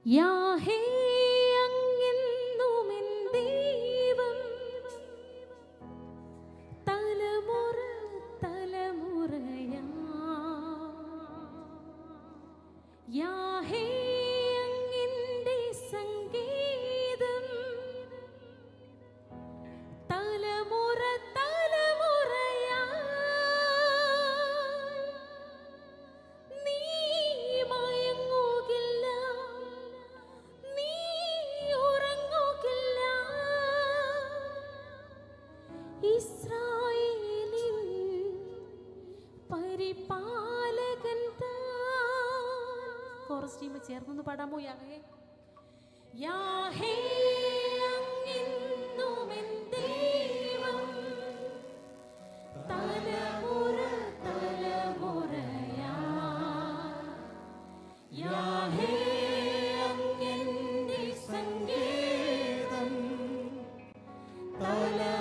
യാഹേ അങ്ങെന്നുമെൻ ദൈവം, തലമുറ തലമുറയാ. യാഹേ അങ്ങെന്റെ സംഗീതം, തലമുറ തലമുറയാ. നീ മയങ്ങുകില്ല, നീ ഉറങ്ങുകില്ല. ഇസ്രായേലിൻ പരിപാലകൻ താൻ. Chorus team ചേർന്നൊന്ന് പാടാമോ? യാഹേ യാഹേ അങ്ങെന്നുമെൻ ദൈവം, തലമുറ തലമുറയാ. യാഹേ അങ്ങെന്റെ സംഗീതം, തലമുറ